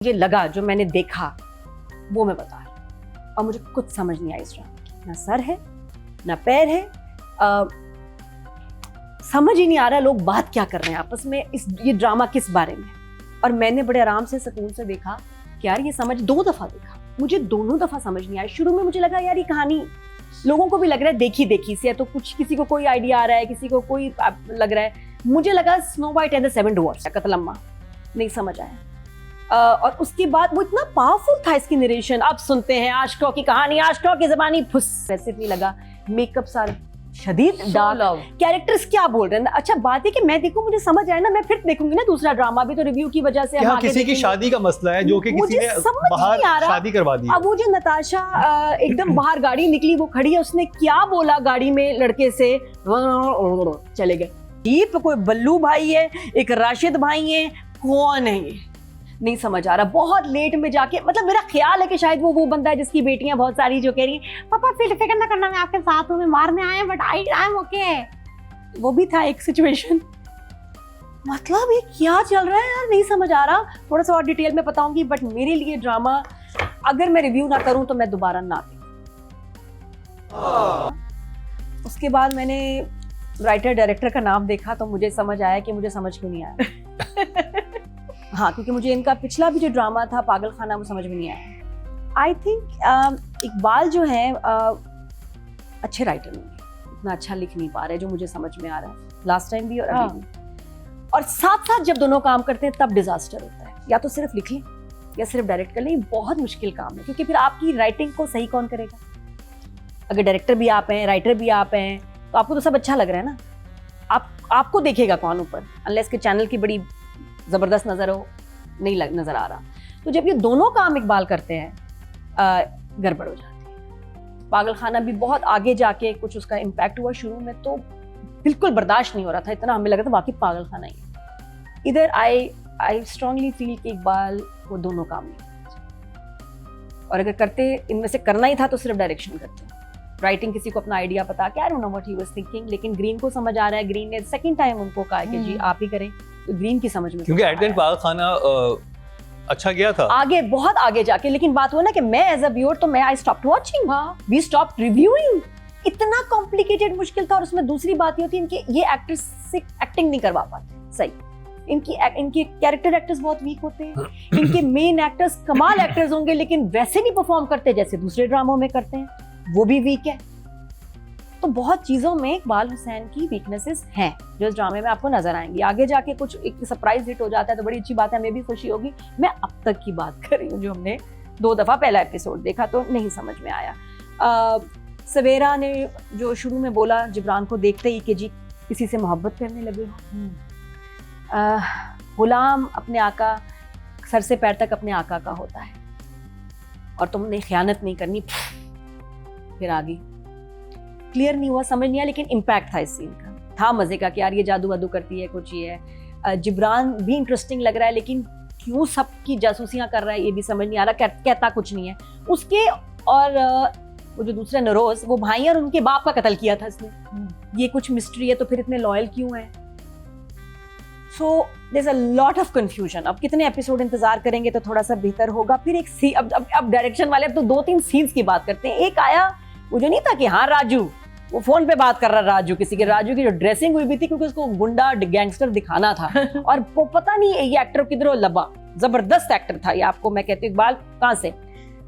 मुझे लगा, जो मैंने देखा वो मैं बता रही हूँ। और मुझे कुछ समझ नहीं आई इस ड्रामा की, ना सर है ना पैर है, समझ ही नहीं आ रहा लोग बात क्या कर रहे हैं आपस में, ये ड्रामा किस बारे में। और मैंने बड़े आराम से सुकून से देखा कि यार ये समझ, 2 दफा देखा, मुझे दोनों दफा समझ नहीं आया। शुरू में मुझे लगा यार ये कहानी लोगों को भी लग रहा है देखी देखी से है, तो कुछ किसी को कोई आइडिया आ रहा है, किसी को कोई लग रहा है। मुझे लगा स्नो वाइट एंड द 7 डवार्फ्स, कतलम्मा, नहीं समझ आया। और उसके बाद वो इतना पावरफुल था इसकी नरेशन। अब सुनते हैं आशिकों की कहानी, आशिकों की ज़बानी, फुस वैसे नहीं लगा। मेकअप सारे शदीद डार्क, कैरेक्टर्स क्या बोल रहे हैं। अच्छा बात है कि मैं देखूं, मुझे समझ आया ना, मैं फिर देखूंगी ना दूसरा ड्रामा भी, तो रिव्यू की वजह से हम आगे किसी की शादी का मसला है जो कि किसी ने बाहर शादी करवा दी। अब वो जो नताशा एकदम बाहर गाड़ी निकली, वो खड़ी है, उसने क्या बोला गाड़ी में लड़के से, चले गए। ये कोई बल्लू भाई है, एक राशिद भाई है, कौन है ये नहीं समझ आ रहा। बहुत लेट में जाके, मतलब मेरा ख्याल है कि शायद वो बंदा है जिसकी बेटियां बहुत सारी जो कह रही हैं पापा फिक्र ना करना, मैं आपके साथ हूं, मैं मारने आए, बट आई एम ओके। वो भी था एक सिचुएशन। मतलब ये क्या चल रहा है यार, नहीं समझ आ रहा। थोड़ा सा और डिटेल में बताऊंगी, बट मेरे लिए ड्रामा अगर मैं रिव्यू ना करूं तो मैं दोबारा ना देखूं। उसके बाद मैंने राइटर डायरेक्टर का नाम देखा तो मुझे समझ आया कि मुझे समझ क्यों नहीं आया। हाँ, क्योंकि मुझे इनका पिछला भी जो ड्रामा था पागल खाना, वो समझ में नहीं आया। आई थिंक इकबाल जो है अच्छे राइटर नहीं, इतना अच्छा लिख नहीं पा रहे जो मुझे समझ में आ रहा है, लास्ट टाइम भी और अभी भी। और साथ साथ जब दोनों काम करते हैं तब डिजास्टर होता है। या तो सिर्फ लिख लें या सिर्फ डायरेक्ट कर लें, ये बहुत मुश्किल काम है, क्योंकि फिर आपकी राइटिंग को सही कौन करेगा। अगर डायरेक्टर भी आप हैं, राइटर भी आप हैं, तो आपको तो सब अच्छा लग रहा है ना, आपको देखेगा कौन ऊपर, अनलेस के चैनल की बड़ी जबरदस्त नजर हो, नहीं नजर आ रहा। तो जब ये दोनों काम इकबाल करते हैं गड़बड़ हो जाती है। पागल खाना भी बहुत आगे जाके कुछ उसका इम्पैक्ट हुआ, शुरू में तो बिल्कुल बर्दाश्त नहीं हो रहा था, इतना हमें लगा था वाकई पागल खाना ही है। इधर आई स्ट्रांगली फील कि इकबाल वो दोनों काम नहीं, और अगर करते, इनमें से करना ही था तो सिर्फ डायरेक्शन करते। राइटिंग किसी को अपना आइडिया पता, क्या I don't know what he was thinking, लेकिन ग्रीन को समझ आ रहा है। ग्रीन ने सेकंड टाइम उनको कहा कि जी आप ही करें, तो ग्रीन की समझ में, क्योंकि एट द एंड पागल खाना अच्छा गया था आगे, बहुत आगे जाके। लेकिन बात हुआ ना कि मैं एज अ व्यूअर, तो मैं I stopped watching, we stopped reviewing. इतना कॉम्प्लिकेटेड मुश्किल था। और उसमें दूसरी बात ये होती है, इनके ये एक्टर्स से एक्टिंग नहीं करवा पाते सही, इनके कैरेक्टर एक्टर्स बहुत वीक होते हैं। इनके मेन एक्टर्स कमाल एक्टर्स होंगे, लेकिन वैसे नहीं परफॉर्म करते जैसे दूसरे ड्रामों में करते हैं, वो भी वीक है। तो बहुत चीजों में इकबाल हुसैन की वीकनेसेस हैं जो इस ड्रामे में आपको नजर आएंगी। आगे जाके कुछ एक सरप्राइज हिट हो जाता है तो बड़ी अच्छी बात है, हमें भी खुशी होगी। मैं अब तक की बात कर रही हूँ, जो हमने 2 दफा पहला एपिसोड देखा तो नहीं समझ में आया। सवेरा ने जो शुरू में बोला जिब्रान को देखते ही कि जी किसी से मोहब्बत करने लगे हो। गुलाम अपने आका, सर से पैर तक अपने आका का होता है, और तुमने खयानत नहीं करनी, फिर आ गई। क्लियर नहीं हुआ, समझ नहीं आया, लेकिन इम्पैक्ट था इस सीन का, था मजे का कि यार ये जादू वादू करती है, कुछ ये है। जिब्रान भी इंटरेस्टिंग लग रहा है, लेकिन क्यों सबकी जासूसियां कर रहा है ये भी समझ नहीं आ रहा, कहता कुछ नहीं है उसके। और वो जो दूसरे नरोज, वो भाई और उनके बाप का कत्ल किया था इसने, ये कुछ मिस्ट्री है, तो फिर इतने लॉयल क्यों है। So there is a lot of confusion. अब कितने एपिसोड इंतजार करेंगे तो थोड़ा सा बेहतर होगा। फिर एक अब डायरेक्शन वाले अब तो 2-3 सीन्स की बात करते हैं। एक आया वो जो नहीं था कि हाँ राजू, वो फोन पे बात कर रहा, राजू किसी के, राजू की जो ड्रेसिंग हुई भी थी क्योंकि उसको गुंडा गैंगस्टर दिखाना था। और वो पता नहीं ये एक्टर किधरों लबा, जबरदस्त एक्टर था ये, आपको मैं कहती हूँ इकबाल कहाँ से,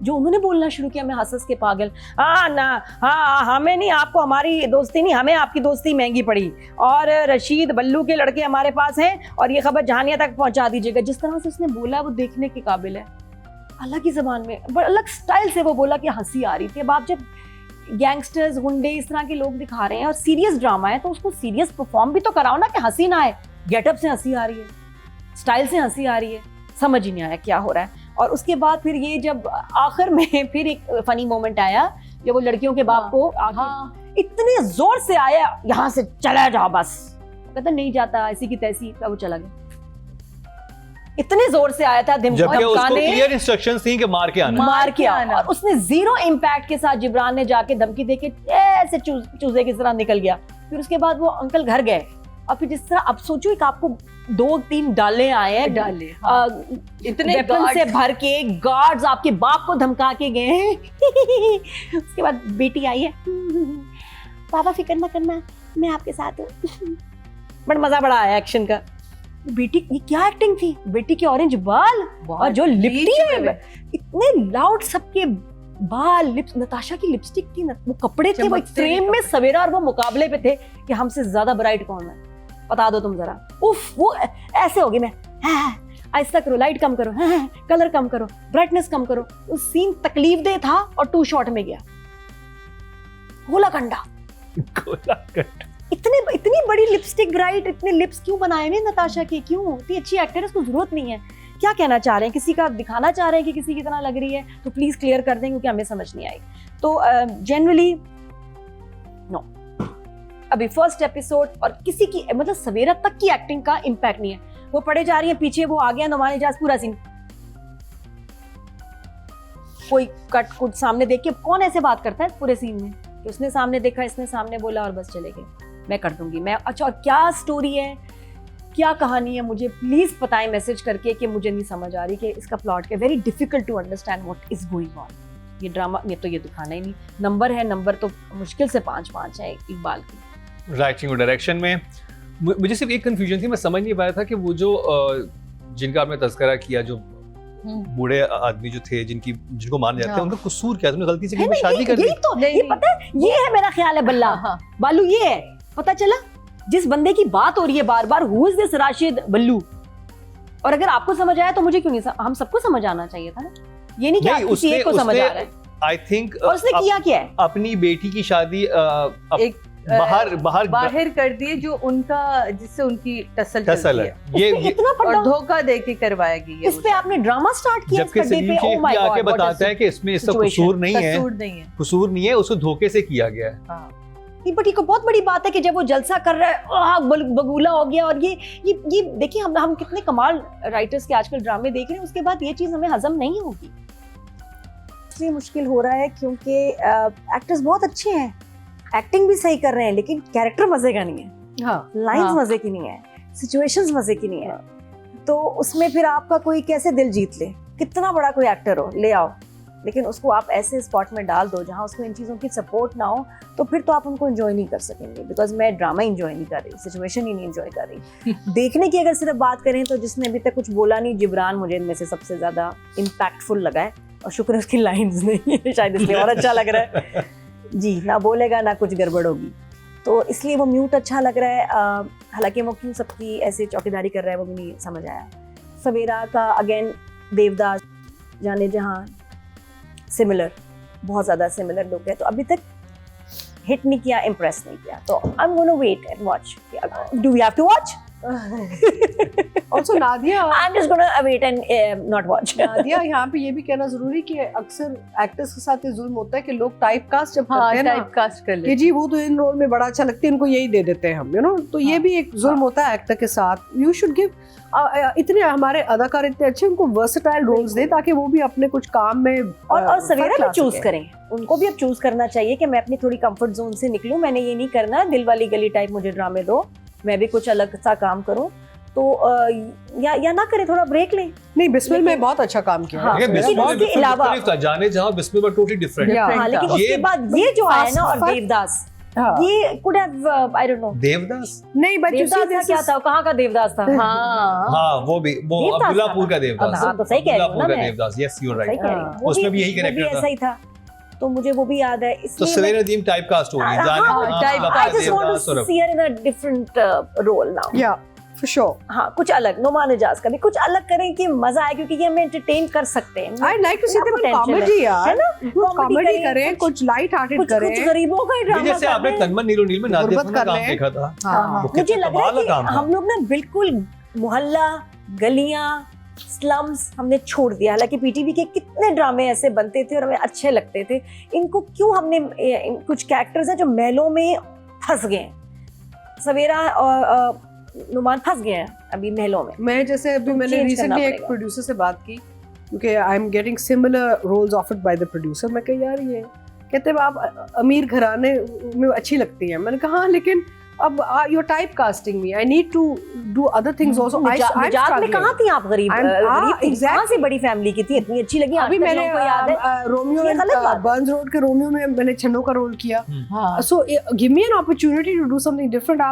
जो उन्होंने बोलना शुरू किया, मैं हंस के पागल, हाँ ना, हाँ हमें नहीं, आपको हमारी दोस्ती नहीं, हमें आपकी दोस्ती महंगी पड़ी, और रशीद बल्लू के लड़के हमारे पास हैं, और ये खबर जहानिया तक पहुंचा दीजिएगा। जिस तरह से उसने बोला वो देखने के काबिल है, अलग ही जबान में, बड़ा अलग स्टाइल से वो बोला कि हंसी आ रही थी। अब आप जब गैंगस्टर्स, गुंडे, इस तरह के लोग दिखा रहे हैं और सीरियस ड्रामा है, तो उसको सीरियस परफॉर्म भी तो कराओ ना, कि हंसी ना आए। गेटअप से हंसी आ रही है, स्टाइल से हंसी आ रही है, समझ ही नहीं आया क्या हो रहा है। और उसके बाद फिर ये जब आखिर में फिर एक फनी मोमेंट आया, जब वो लड़कियों के बाप को इतने जोर से आया, यहाँ से चला जाओ बस, कहता नहीं जाता, ऐसी की तैसी, वो चला गया। इतने जोर से आया था, जबकि उसको क्लियर इंस्ट्रक्शंस थी कि मार के आना। और उसने 0 इम्पैक्ट के साथ जिब्रान ने जाके धमकी देके ऐसे चूजे की तरह निकल गया। फिर उसके बाद वो अंकल घर गए और फिर जिस तरह अब सोचो एक आपको 2-3 डाले आए हैं, इतने वेपन से भर के गार्ड्स आपके बाप को धमका के गए हैं। उसके बाद बेटी आई है, पापा फिक्र ना करना मैं आपके साथ हूँ। बड़ा मजा बड़ा आया एक्शन का। बेटी ये क्या एक्टिंग थी, बेटी के ऑरेंज बाल और जो लिपटी है, इतने लाउड सबके बाल, लिप्स, नताशा की लिपस्टिक थी ना, वो कपड़े थे, वो एक फ्रेम में सवेरा और वो मुकाबले पे थे कि हमसे ज्यादा ब्राइट कौन है, बता दो तुम जरा। उफ, वो ऐसे होगी मैं, आहिस्ता करो, लाइट कम करो, कलर कम करो, ब्राइटनेस कम करो। उस सीन तकलीफ दे था और 2 शॉट में गया गोला कंडा। इतनी बड़ी लिपस्टिक ब्राइट, इतने लिप्स क्यों बनाए हुए नताशा के, क्यों? इतनी अच्छी एक्टर है, उसको जरूरत नहीं है। क्या कहना चाह रहे हैं, किसी का दिखाना चाह रहे हैं कि किसी की तरह लग रही है, तो प्लीज क्लियर कर दें क्योंकि हमें समझ नहीं आई। तो जनरली नो, अभी फर्स्ट एपिसोड और किसी की मतलब सवेरा तक की एक्टिंग का इम्पैक्ट नहीं है। वो पढ़े जा रही है, पीछे वो आ गया नुमान इजाज, पूरा सीन कोई कट कुट सामने देख के कौन ऐसे बात करता है पूरे सीन में कि उसने सामने देखा, इसने सामने बोला और बस चले गए, मैं कर दूंगी मैं। अच्छा, और क्या स्टोरी है, क्या कहानी है, मुझे प्लीज बताएं मैसेज करके कि मुझे नहीं समझ आ रही कि इसका प्लॉट क्या। Very difficult to understand what is going on. ये ड्रामा में तो ये दिखाना ही नहीं। नंबर है, नंबर तो मुश्किल से 5-5 है इकबाल की। राइटिंग और डायरेक्शन में मुझे सिर्फ एक कंफ्यूजन थी, मैं समझ नहीं पाया था कि वो जो जिनका आपने तज़किरा किया, जो बूढ़े आदमी जो थे जिनको मार जाते हैं, उनका कसूर क्या? तुमने गलती से कहीं शादी कर दी? यही तो ये पता है, ये है मेरा ख्याल है बल्ला बालू, ये है पता चला जिस बंदे की बात हो रही है बार बार, हु इज दिस राशिद बल्लू। और अगर आपको समझ आया तो मुझे क्यों नहीं, हम सबको समझ आना चाहिए था ना, ये नहीं कि आप किसी एक को समझ आ रहा है। आई थिंक उसने किया क्या है, अपनी बेटी की शादी एक बाहर कर दिए, जो उनका जिससे उनकी टसल है, ये इतना और धोखा दे के करवाया गया। इस पे आपने ड्रामा स्टार्ट किया, जबकि सलीम शेख भी आके बताता है कि इसमें इसका कसूर नहीं है, उसको धोखे से किया गया है। बट ये बहुत बड़ी बात है कि जब वो जलसा कर रहा है, बगूला हो गया। और ये देखिए, हम कितने कमाल राइटर्स के आजकल ड्रामे देख रहे हैं, उसके बाद ये चीज हमें हजम नहीं होगी। इसलिए मुश्किल हो रहा है क्योंकि एक्टर्स बहुत अच्छे हैं, एक्टिंग भी सही कर रहे हैं, लेकिन कैरेक्टर मजे का नहीं है, लाइंस मजे की नहीं है, सिचुएशंस मजे की नहीं है। तो उसमें फिर आपका कोई कैसे दिल जीत ले, कितना बड़ा कोई एक्टर हो ले आओ, लेकिन उसको आप ऐसे स्पॉट में डाल दो जहां उसको इन चीज़ों की सपोर्ट ना हो, तो फिर तो आप उनको एंजॉय नहीं कर सकेंगे। बिकॉज मैं ड्रामा एंजॉय नहीं कर रही, सिचुएशन ही नहीं एंजॉय कर रही। देखने की अगर सिर्फ बात करें तो जिसने अभी तक कुछ बोला नहीं, जिब्रान मुझे इनमें से सबसे ज्यादा इम्पैक्टफुल लगा है, और शुक्र है उसकी लाइन्स नहीं है, शायद इसलिए और अच्छा लग रहा है जी। ना बोलेगा ना कुछ गड़बड़ होगी, तो इसलिए वो म्यूट अच्छा लग रहा है। हालांकि वो क्यों सबकी ऐसे चौकीदारी कर रहा है वो भी नहीं समझ आया। सवेरा का अगेन देवदास, जाने जहां, सिमिलर, बहुत ज़्यादा सिमिलर लुक है, तो अभी तक हिट नहीं किया, इम्प्रेस नहीं किया। तो I am gonna wait and watch. Do we have to watch? Also Nadia, I'm just gonna wait and not watch. Nadia, यहाँ पे ये भी कहना जरूरी कि अक्सर एक्टर्स के साथ ये जुल्म होता है कि लोग टाइप कास्ट जब करते हैं ना, टाइप कास्ट कर लेते कि जी वो तो इन रोल में बड़ा अच्छा लगता है, इनको यही दे देते हैं हम, यू नो। तो ये भी एक जुल्म होता है एक्टर के साथ। यू शुड गिव, इतने हमारे अदाकार इतने अच्छे, उनको वर्सेटाइल रोल्स दे ताकि वो भी अपने कुछ काम में और सवेरा भी चूज करें। उनको भी अब चूज करना चाहिए कि मैं अपनी थोड़ी कंफर्ट जोन से निकलूं, मैंने ये नहीं करना दिल वाली गली टाइप मुझे ड्रामे दो, मैं भी कुछ अलग सा काम करूं। तो या ना करे, थोड़ा ब्रेक ले। नहीं, बिस्मिल में बहुत अच्छा काम किया है, लेकिन उसके अलावा जाने जहां बिस्मिल में टोटली डिफरेंट। हाँ, लेकिन उसके बाद ये जो आया ना, और देवदास, ये could have, I don't know, Devdas नहीं, बट देवदास क्या था, कहाँ का देवदास था? हाँ, वो अब्दुल्लापुर का देवदास। हाँ, तो सही कह रही हूँ ना मैं, Devdas, yes you are right, उसमें भी यही कैरेक्टर था, ऐसा ही था, तो मुझे वो भी याद है। तो सवेरा दीम टाइप का story, I just want to see her in a different role now. Yeah, for sure. हाँ, कुछ अलग, नुमान इजाज का भी कुछ अलग करें कि मजा आए, क्योंकि ये हमें एंटरटेन कर सकते हैं। I'd like to see them in comedy यार, कॉमेडी करें, कुछ लाइट हार्टेड करें, कुछ गरीबों का ड्रामा। जैसे आपने तन्मन नीलो नील में नादिया का काम देखा था, मुझे लग रहा है कि हम लोग ना बिल्कुल मोहल्ला, गलियां, स्लम्स हमने छोड़ दिया। हालांकि पीटीवी के कितने ड्रामे ऐसे बनते थे और हमें अच्छे लगते थे, इनको क्यों हमने, कुछ कैरेक्टर्स हैं जो महलों में फंस गए हैं। सवेरा और नुमान फंस गए हैं अभी महलों में। मैं जैसे अभी मैंने रिसेंटली एक प्रोड्यूसर से बात की, क्योंकि I am getting similar roles offered by the producer. मैं कहा यार, ये कहते हैं आप अमीर घराने में अच्छी लगती हैं। मैंने कहा हाँ, लेकिन अब you're typecasting me. I need to do other things also. I'm निजात में struggling. कहाँ थी आप? गरीब गरीब थी, exactly. कहाँ से बड़ी फैमिली की थी? इतनी अच्छी लगी, अभी आज तक मैंने लोगों को याद है। रोमियो ये गलत बात है। बर्न्स रोड के रोमियो में मैंने छन्नो का रोल किया. हाँ So give me an opportunity to do something different.